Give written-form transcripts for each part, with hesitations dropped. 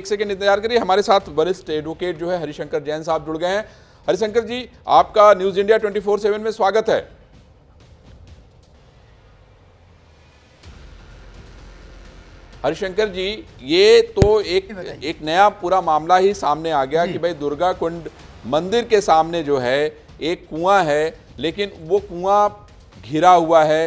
एक सेकंड इंतजार करिए। हमारे साथ वरिष्ठ एडवोकेट जो है हरिशंकर जैन साहब जुड़ गए हैं। हरिशंकर जी, आपका न्यूज इंडिया 24/7 में स्वागत है। हरिशंकर जी, ये तो एक नया पूरा मामला ही सामने आ गया कि भाई दुर्गा कुंड मंदिर के सामने जो है एक कुआं है, लेकिन वो कुआं घिरा हुआ है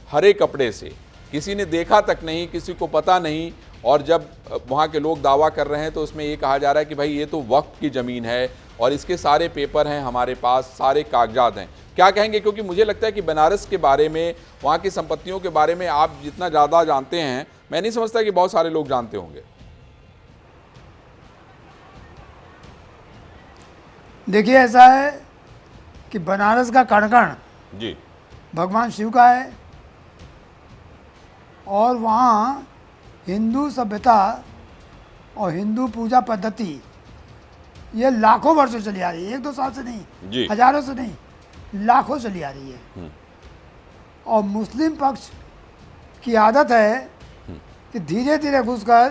हरे कपड़े से, किसी ने देखा तक नहीं, किसी को पता नहीं। और जब वहाँ के लोग दावा कर रहे हैं तो उसमें ये कहा जा रहा है कि भाई ये तो वक्फ की ज़मीन है और इसके सारे पेपर हैं हमारे पास, सारे कागजात हैं। क्या कहेंगे, क्योंकि मुझे लगता है कि बनारस के बारे में, वहाँ की संपत्तियों के बारे में आप जितना ज़्यादा जानते हैं, मैं नहीं समझता कि बहुत सारे लोग जानते होंगे। देखिए, ऐसा है कि बनारस का कण-कण जी भगवान शिव का है और वहाँ हिंदू सभ्यता और हिंदू पूजा पद्धति ये लाखों वर्षों चली आ रही है, 1-2 साल से जी। नहीं, हजारों से नहीं, लाखों चली आ रही है। और मुस्लिम पक्ष की आदत है कि धीरे धीरे घुसकर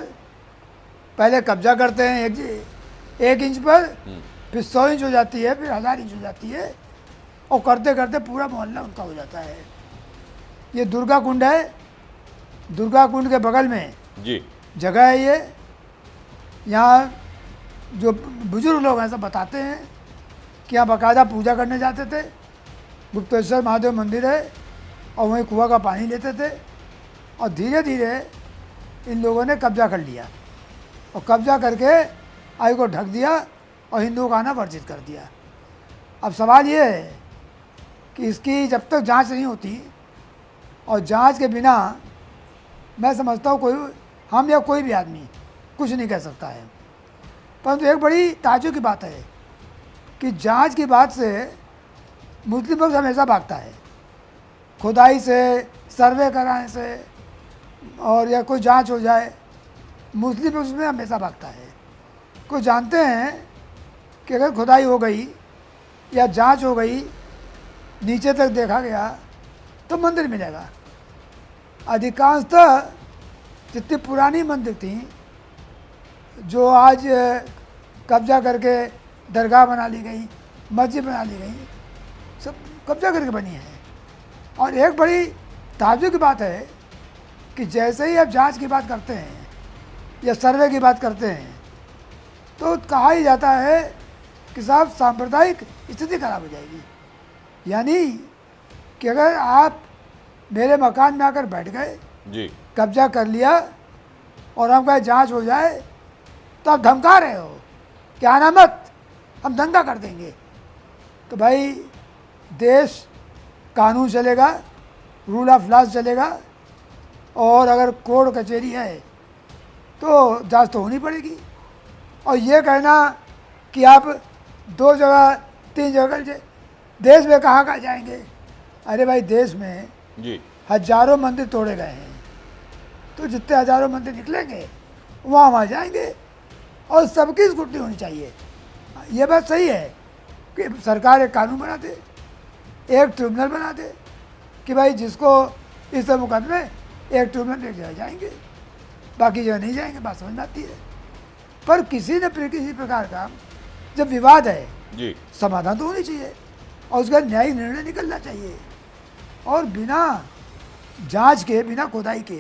पहले कब्जा करते हैं 1 इंच पर, फिर 100 इंच हो जाती है, फिर 1000 इंच हो जाती है, और करते करते पूरा मोहल्ला उनका हो जाता है। ये दुर्गा कुंड है, दुर्गा कुंड के बगल में जी जगह है ये। यहाँ जो बुजुर्ग लोग हैं सब बताते हैं कि यहाँ बाकायदा पूजा करने जाते थे। गुप्तेश्वर महादेव मंदिर है और वहीं कुआं का पानी लेते थे, और धीरे धीरे इन लोगों ने कब्जा कर लिया और कब्जा करके आयु को ढक दिया और हिंदुओं का आना वर्जित कर दिया। अब सवाल ये है कि इसकी जब तक जांच नहीं होती, और जांच के बिना मैं समझता हूँ हम या कोई भी आदमी कुछ नहीं कह सकता है। परंतु एक बड़ी ताज्जुब की बात है कि जांच की बात से मुस्लिम पक्ष हमेशा भागता है, खुदाई से, सर्वे कराने से, और या कोई जांच हो जाए, मुस्लिम पक्ष में हमेशा भागता है। कोई जानते हैं कि अगर खुदाई हो गई या जांच हो गई, नीचे तक देखा गया तो मंदिर मिलेगा। अधिकांशतः जितनी पुरानी मंदिर थी जो आज कब्जा करके दरगाह बना ली गई, मस्जिद बना ली गई, सब कब्जा करके बनी है। और एक बड़ी ताज्जुब की बात है कि जैसे ही आप जांच की बात करते हैं या सर्वे की बात करते हैं तो कहा ही जाता है कि साहब सांप्रदायिक स्थिति खराब हो जाएगी। यानी कि अगर आप मेरे मकान में आकर बैठ गए, जी कब्जा कर लिया और हम कहे जांच हो जाए, तो आप धमका रहे हो कि आना मत, हम दंगा कर देंगे। तो भाई देश कानून चलेगा, रूल ऑफ लॉ चलेगा, और अगर कोर्ट कचहरी है तो जांच तो होनी पड़ेगी। और ये कहना कि आप 2 जगह 3 जगह देश में कहाँ जाएंगे, अरे भाई देश में जी हजारों मंदिर तोड़े गए हैं, तो जितने हजारों मंदिर निकलेंगे वहाँ जाएंगे, और सबकी स्क्रूटनी होनी चाहिए। ये बात सही है कि सरकार एक कानून बना दे, एक ट्रिब्यूनल बना दे कि भाई जिसको इस मुकदमे एक ट्रिब्यूनल एक जगह जाएंगे, बाकी जगह नहीं जाएंगे। बात समझ में आती है। पर किसी प्रकार का जब विवाद है जी समाधान तो होनी चाहिए और उसका न्यायिक निर्णय निकलना चाहिए। और बिना जांच के, बिना खुदाई के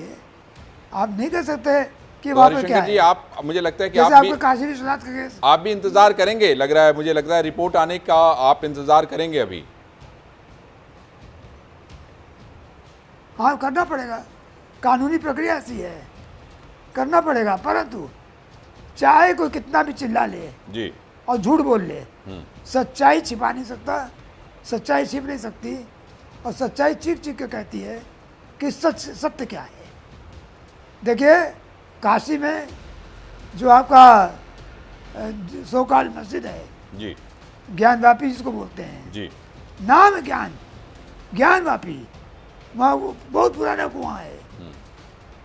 आप नहीं कर सकते कि वहाँ पर क्या जी, है। आप, मुझे लगता है कि जैसे आप भी, आपका काशी विश्वनाथ का केस, आप भी इंतजार करेंगे, लग रहा है, मुझे लगता है रिपोर्ट आने का आप इंतजार करेंगे अभी। हाँ करना पड़ेगा, कानूनी प्रक्रिया ऐसी है, करना पड़ेगा। परंतु चाहे कोई कितना भी चिल्ला ले जी और झूठ बोल ले, सच्चाई छिपा नहीं सकता, सच्चाई छिप नहीं सकती, और सच्चाई चीख चीख के कहती है कि सत्य क्या है। देखिए, काशी में जो आपका सोकाल मस्जिद है, जी ज्ञानवापी जिसको बोलते हैं, जी नाम है ज्ञानवापी, वहाँ बहुत पुराना कुआं है।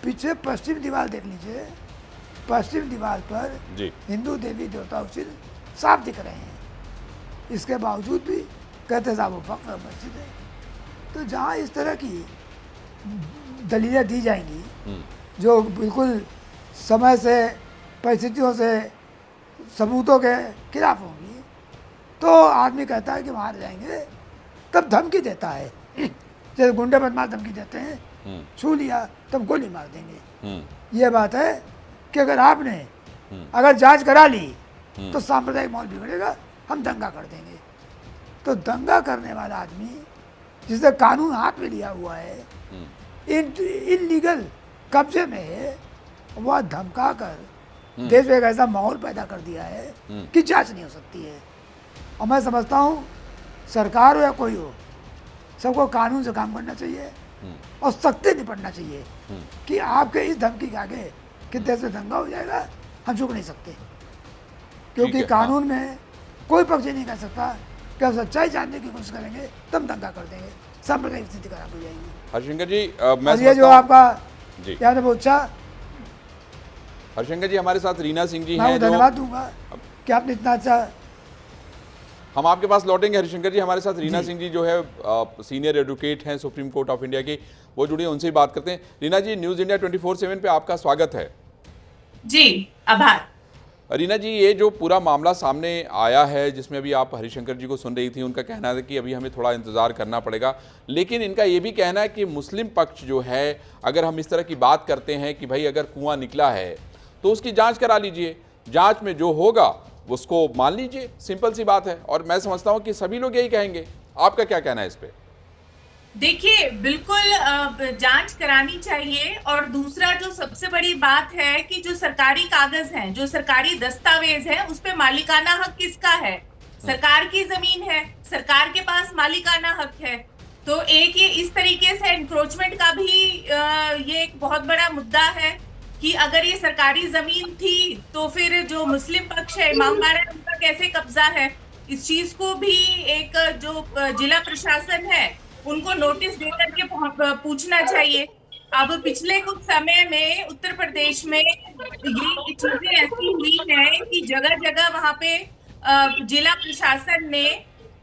पीछे पश्चिम दीवार देख लीजिए, पश्चिम दीवार पर जी हिंदू देवी देवताओं के चिन्ह साफ दिख रहे हैं। इसके बावजूद भी कहते साहब वो वक्फ मस्जिद है। तो जहाँ इस तरह की दलीलें दी जाएंगी जो बिल्कुल समय से परिस्थितियों से सबूतों के खिलाफ होंगी, तो आदमी कहता है कि मार जाएंगे, तब धमकी देता है। जैसे गुंडे बदमाश धमकी देते हैं, छू लिया तब गोली मार देंगे। ये बात है कि अगर आपने अगर जांच करा ली तो सांप्रदायिक माहौल बिगड़ेगा, हम दंगा कर देंगे। तो दंगा करने वाला आदमी जिसने कानून हाथ में लिया हुआ है, इलीगल कब्जे में है, वह धमका कर देश में एक ऐसा माहौल पैदा कर दिया है कि जांच नहीं हो सकती है। और मैं समझता हूँ सरकार हो या कोई हो, सबको कानून से काम करना चाहिए और सख्ती निपटना चाहिए कि आपके इस धमकी के आगे कि देश में दंगा हो जाएगा, हम झुक नहीं सकते। क्योंकि कानून में कोई पक्ष नहीं कह सकता कि हम सच्चाई जानने की कोशिश करेंगे तब दंगा कर देंगे, सांप्रदायिक स्थिति खराब हो जाएगी। हरिशंकर जी, मैं ये जो आपका जी याद है पूछा, हरिशंकर जी हमारे साथ रीना सिंह जी मैं हैं, धन्यवाद दूंगा कि आपने इतना अच्छा। हम आपके पास लौटेंगे। हरिशंकर जी हमारे साथ रीना सिंह जी जो है सीनियर एडवोकेट हैं सुप्रीम कोर्ट ऑफ इंडिया की, वो जुड़ी हैं, उनसे ही बात करते हैं। रीना जी, न्यूज़ इंडिया 24/7 पे आपका स्वागत है। जी, आभार। रीना जी, ये जो पूरा मामला सामने आया है, जिसमें अभी आप हरिशंकर जी को सुन रही थी, उनका कहना है कि अभी हमें थोड़ा इंतजार करना पड़ेगा, लेकिन इनका ये भी कहना है कि मुस्लिम पक्ष जो है, अगर हम इस तरह की बात करते हैं कि भाई अगर कुआं निकला है तो उसकी जांच करा लीजिए, जांच में जो होगा उसको मान लीजिए, सिंपल सी बात है। और मैं समझता हूं कि सभी लोग यही कहेंगे। आपका क्या कहना है इस पे? देखिए, बिल्कुल जांच करानी चाहिए। और दूसरा जो सबसे बड़ी बात है कि जो सरकारी कागज हैं, जो सरकारी दस्तावेज हैं, उस पे मालिकाना हक किसका है? सरकार की जमीन है, सरकार के पास मालिकाना हक है। तो एक ये इस तरीके से एनक्रोचमेंट का भी ये एक बहुत बड़ा मुद्दा है कि अगर ये सरकारी जमीन थी तो फिर जो मुस्लिम पक्ष है, इमामबाड़ा है, उनका कैसे कब्जा है? इस चीज को भी एक जो जिला प्रशासन है उनको नोटिस देकर के पूछना चाहिए। अब पिछले कुछ समय में उत्तर प्रदेश में ये चीजें ऐसी हुई हैं कि जगह जगह वहां पे जिला प्रशासन ने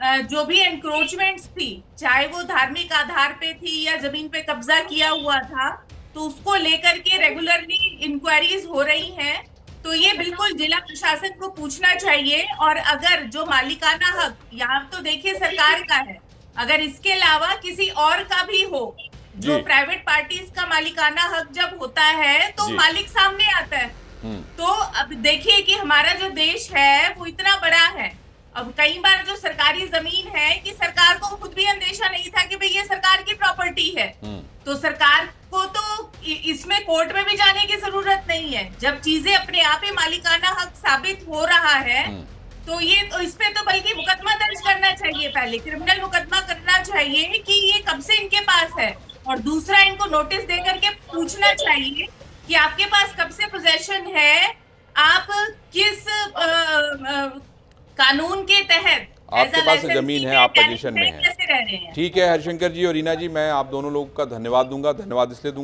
जो भी एनक्रोचमेंट्स थी, चाहे वो धार्मिक आधार पे थी या जमीन पे कब्जा किया हुआ था, तो उसको लेकर के रेगुलरली इंक्वायरीज हो रही हैं। तो ये बिल्कुल जिला प्रशासन को पूछना चाहिए। और अगर जो मालिकाना हक यहाँ तो देखिए सरकार का है, अगर इसके अलावा किसी और का भी हो, जो प्राइवेट पार्टीज का मालिकाना हक जब होता है तो मालिक सामने आता है। तो अब देखिए कि हमारा जो देश है वो इतना बड़ा है। अब कई बार जो सरकारी जमीन है कि सरकार को खुद भी अंदेशा नहीं था कि भाई ये सरकार की प्रॉपर्टी है, तो सरकार को तो इसमें कोर्ट में भी जाने की जरूरत नहीं है। जब चीजें अपने आप ही मालिकाना हक साबित हो रहा है तो ये तो इस पे तो बल्कि मुकदमा दर्ज करना चाहिए, पहले क्रिमिनल मुकदमा करना चाहिए कि ये कब से इनके पास है। और दूसरा, इनको नोटिस दे करके पूछना चाहिए कि आपके पास कब से पोजेशन है, आप किस कानून के तहत आपके पास जमीन है, आप पोजीशन में हैं। कैसे रह रहे हैं। ठीक है हरिशंकर जी और रीना जी, मैं आप दोनों लोगों का धन्यवाद दूंगा। धन्यवाद इसलिए दूंगा